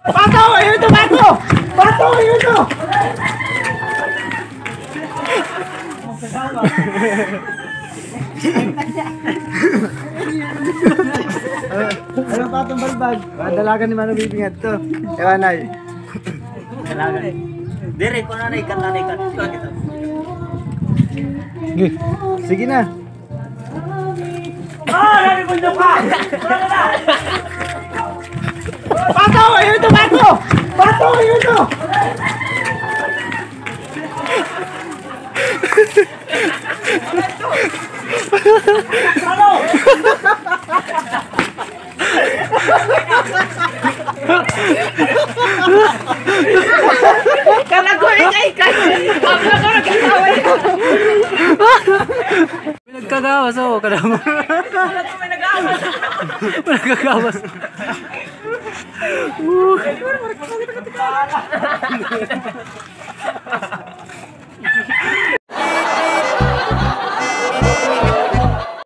Pato! Ayun ito! Pato! Pato! Ayun ito! Anong patong balbag? Dalagan ni Mano Bibingad to. Ewan ay. Dalagan. Dire ko na ikat na ikat. Sige na. Nari mo pa! Pato! Ayun ito! Pato! Pato! Ayun ito! Kalago ikay ka. Pablo ko nagkakawa niya. Nagkagawas ako. Kadamo. May nag-aawas. Nagkagawas.